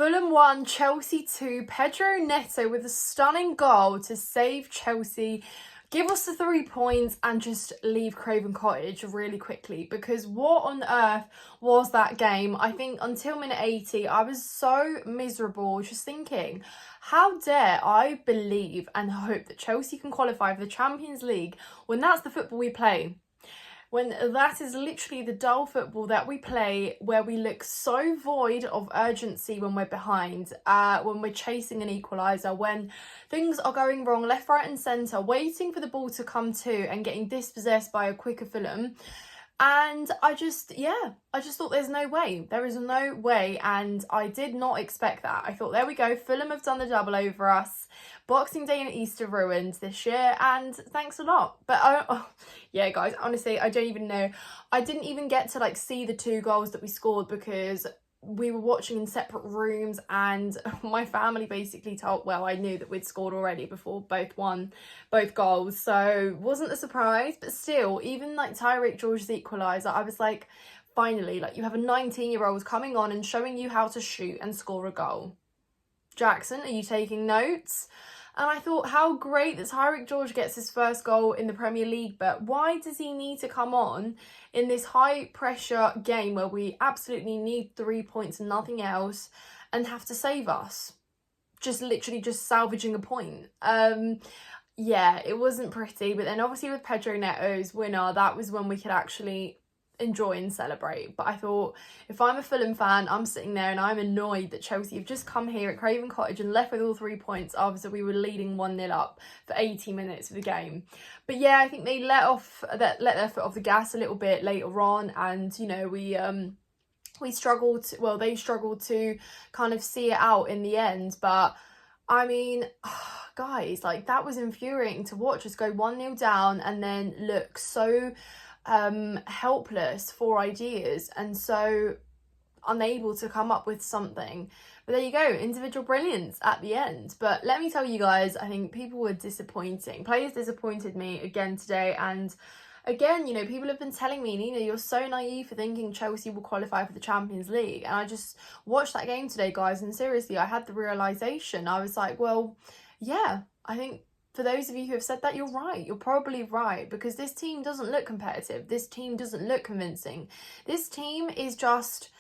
Fulham 1, Chelsea 2. Pedro Neto with a stunning goal to save Chelsea, give us the 3 points and just leave Craven Cottage really quickly, because what on earth was that game? I think until minute 80 I was so miserable, just thinking, how dare I believe and hope that Chelsea can qualify for the Champions League when that's the football we play? When that is literally the dull football that we play, where we look so void of urgency when we're behind, when we're chasing an equaliser, when things are going wrong left, right and centre, waiting for the ball to come to and getting dispossessed by a quicker Fulham. And I just thought there's no way. There is no way, and I did not expect that. I thought, there we go, Fulham have done the double over us. Boxing Day and Easter ruined this year, and thanks a lot. But yeah, guys, honestly, I don't even know. I didn't even get to see the 2 goals that we scored because we were watching in separate rooms, and my family basically I knew that we'd scored already before both goals, so wasn't a surprise. But still, even Tyreek George's equaliser, I was like, finally, you have a 19-year-old coming on and showing you how to shoot and score a goal. Jackson, are you taking notes? And I thought, how great that Tyreek George gets his first goal in the Premier League, but why does he need to come on in this high-pressure game where we absolutely need 3 points and nothing else and have to save us? Literally just salvaging a point. Yeah, it wasn't pretty, but then obviously with Pedro Neto's winner, that was when we could actually enjoy and celebrate. But I thought, if I'm a Fulham fan, I'm sitting there and I'm annoyed that Chelsea have just come here at Craven Cottage and left with all 3 points after we were leading 1-0 up for 80 minutes of the game. But yeah, I think they let their foot off the gas a little bit later on, and we struggled they struggled to kind of see it out in the end. But I mean, guys, that was infuriating to watch us go 1-0 down and then look so helpless for ideas and so unable to come up with something. But there you go, individual brilliance at the end. But let me tell you guys, I think people were disappointing. Players disappointed me again today, and again, people have been telling me, Nina, you're so naive for thinking Chelsea will qualify for the Champions League. And I just watched that game today, guys, and seriously, I had the realisation. I was like, well, yeah, I think for those of you who have said that, you're right. You're probably right, because this team doesn't look competitive. This team doesn't look convincing. This team is just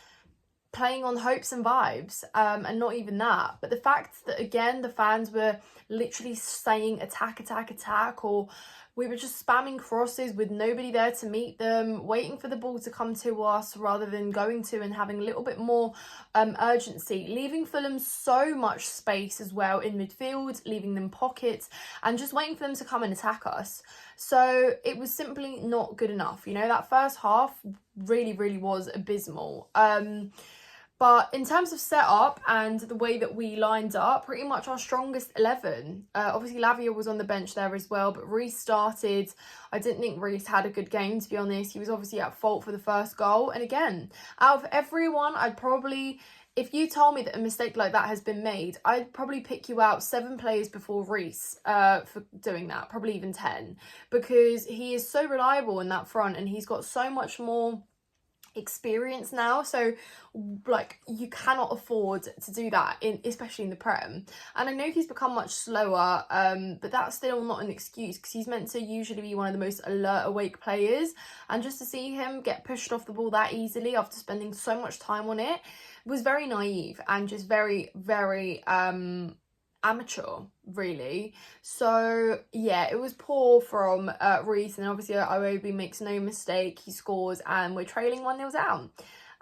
playing on hopes and vibes, and not even that. But the fact that, again, the fans were literally saying attack, attack, attack, or we were just spamming crosses with nobody there to meet them, waiting for the ball to come to us rather than going to and having a little bit more urgency, leaving Fulham so much space as well in midfield, leaving them pockets and just waiting for them to come and attack us. So it was simply not good enough. That first half really, really was abysmal. But in terms of setup and the way that we lined up, pretty much our strongest 11. Obviously, Lavia was on the bench there as well, but Reece started. I didn't think Reece had a good game, to be honest. He was obviously at fault for the first goal. And again, out of everyone, if you told me that a mistake like that has been made, I'd probably pick you out 7 players before Reece for doing that, probably even 10, because he is so reliable in that front and he's got so much more experience now. So you cannot afford to do that, especially in the Prem. And I know he's become much slower, but that's still not an excuse, because he's meant to usually be one of the most alert, awake players, and just to see him get pushed off the ball that easily after spending so much time on it was very naive and just very, very amateur, really. So yeah, it was poor from Reece, and obviously Iwobi makes no mistake, he scores and we're trailing 1-0 down.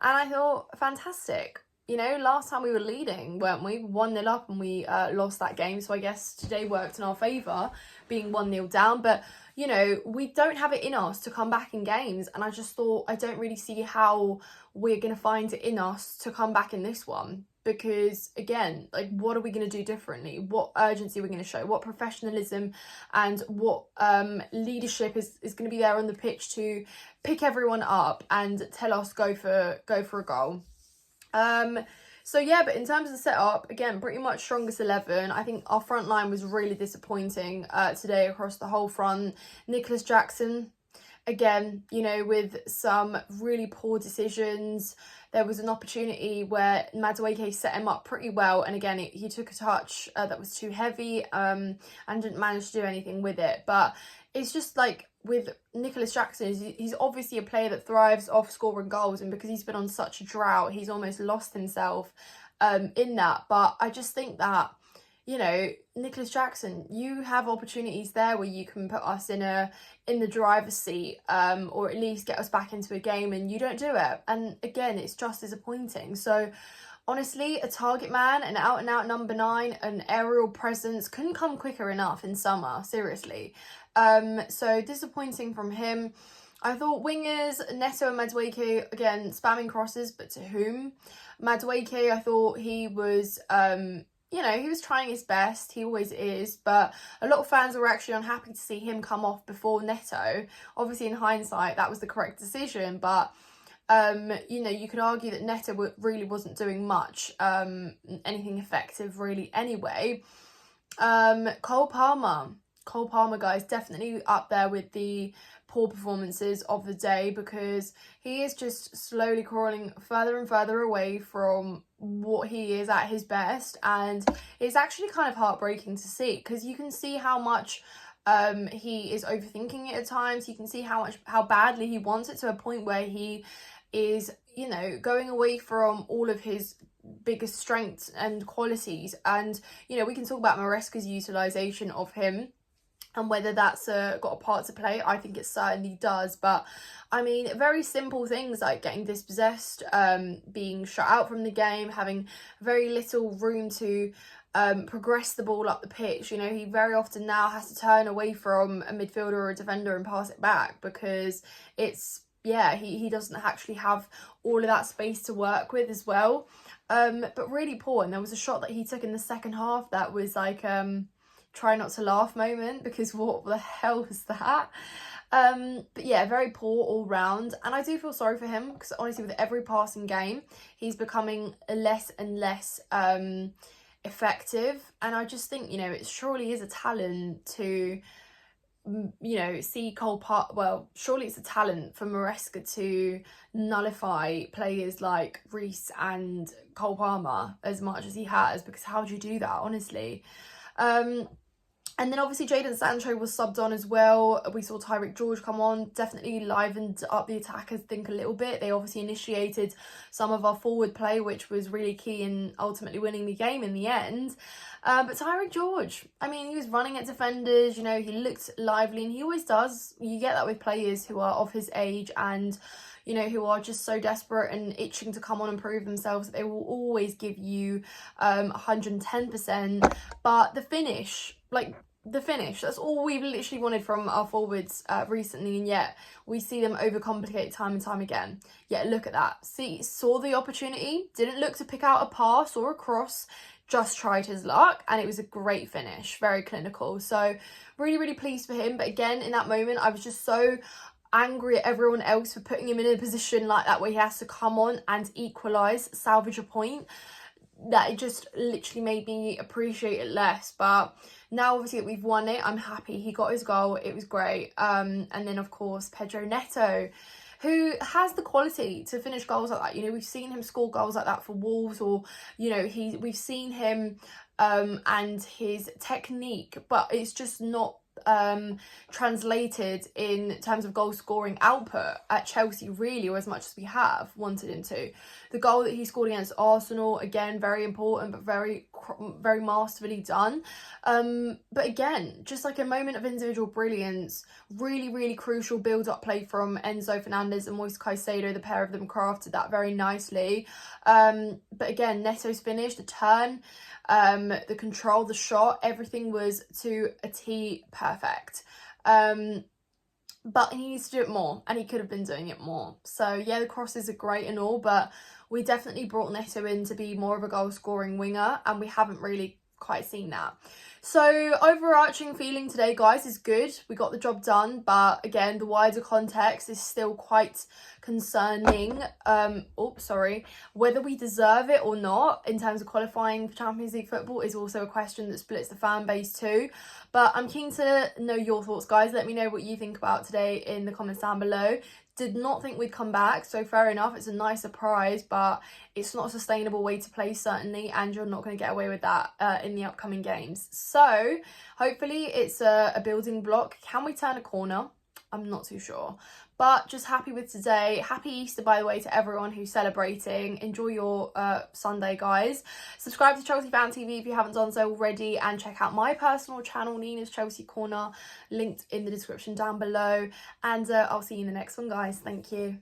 And I thought, fantastic. Last time we were leading, weren't we? 1-0 up and we lost that game. So I guess today worked in our favour, being 1-0 down. But, we don't have it in us to come back in games. And I just thought, I don't really see how we're going to find it in us to come back in this one. Because, again, what are we going to do differently? What urgency are we going to show? What professionalism and what leadership is going to be there on the pitch to pick everyone up and tell us go for a goal? So yeah, but in terms of the setup, again, pretty much strongest 11. I think our front line was really disappointing today across the whole front. Nicholas Jackson, again, you know, with some really poor decisions. There was an opportunity where Madueke set him up pretty well, and again, he took a touch that was too heavy and didn't manage to do anything with it. But it's just like with Nicholas Jackson, he's obviously a player that thrives off scoring goals, and because he's been on such a drought, he's almost lost himself in that. But I just think that, you know, Nicholas Jackson, you have opportunities there where you can put us in the driver's seat, or at least get us back into a game, and you don't do it. And again, it's just disappointing. So honestly, a target man, an out and out number 9, an aerial presence couldn't come quicker enough in summer, seriously. So disappointing from him. I thought wingers, Neto and Madueke, again, spamming crosses, but to whom? Madueke, I thought he was, you know, he was trying his best. He always is. But a lot of fans were actually unhappy to see him come off before Neto. Obviously, in hindsight, that was the correct decision. But, you know, you could argue that Neto really wasn't doing much, anything effective, really, anyway. Cole Palmer, guys, definitely up there with the poor performances of the day, because he is just slowly crawling further and further away from what he is at his best, and it's actually kind of heartbreaking to see, because you can see how much he is overthinking it at times. You can see how badly he wants it, to a point where he is, you know, going away from all of his biggest strengths and qualities. And, you know, we can talk about Maresca's utilisation of him and whether that's got a part to play. I think it certainly does. But I mean, very simple things like getting dispossessed, being shut out from the game, having very little room to progress the ball up the pitch. You know, he very often now has to turn away from a midfielder or a defender and pass it back, because it's, yeah, he doesn't actually have all of that space to work with as well. But really poor. And there was a shot that he took in the second half that was like try not to laugh moment, because what the hell was that? But yeah, very poor all round, and I do feel sorry for him, because honestly, with every passing game, he's becoming less and less effective. And I just think, you know, it surely is a talent to, you know, see surely it's a talent for Maresca to nullify players like Reece and Cole Palmer as much as he has, because how do you do that, honestly? And then obviously Jadon Sancho was subbed on as well. We saw Tyreek George come on, definitely livened up the attack, I think, a little bit. They obviously initiated some of our forward play, which was really key in ultimately winning the game in the end. But Tyreek George, I mean, he was running at defenders, you know, he looked lively, and he always does. You get that with players who are of his age and, you know, who are just so desperate and itching to come on and prove themselves. They will always give you 110%. But the finish, that's all we've literally wanted from our forwards recently, and yet we see them overcomplicate time and time again. Yet look at that. Saw the opportunity, didn't look to pick out a pass or a cross, just tried his luck, and it was a great finish, very clinical. So really, really pleased for him. But again, in that moment, I was just so angry at everyone else for putting him in a position like that where he has to come on and equalise, salvage a point, that it just literally made me appreciate it less. But now obviously that we've won it, I'm happy. He got his goal, it was great. And then of course Pedro Neto, who has the quality to finish goals like that. You know, we've seen him score goals like that for Wolves, or, you know, we've seen him and his technique, but it's just not translated in terms of goal scoring output at Chelsea, really, or as much as we have wanted him to. The goal that he scored against Arsenal, again, very important, but very masterfully done. But again, just like a moment of individual brilliance, really, really crucial build-up play from Enzo Fernandez and Moise Caicedo. The pair of them crafted that very nicely. But again, Neto's finish, the turn, the control, the shot, everything was to a T perfect. But he needs to do it more, and he could have been doing it more. So yeah, the crosses are great and all, but we definitely brought Neto in to be more of a goal scoring winger, and we haven't really quite seen that. So overarching feeling today, guys, is good. We got the job done, but again, the wider context is still quite concerning. Whether we deserve it or not in terms of qualifying for Champions League football is also a question that splits the fan base too. But I'm keen to know your thoughts, guys. Let me know what you think about today in the comments down below. Did not think we'd come back, so fair enough, it's a nice surprise, but it's not a sustainable way to play, certainly, and you're not going to get away with that in the upcoming games. So hopefully it's a building block. Can we turn a corner? I'm not too sure, but just happy with today. Happy Easter, by the way, to everyone who's celebrating. Enjoy your Sunday, guys. Subscribe to Chelsea Fan TV if you haven't done so already, and check out my personal channel, Nina's Chelsea Corner, linked in the description down below. And I'll see you in the next one, guys. Thank you.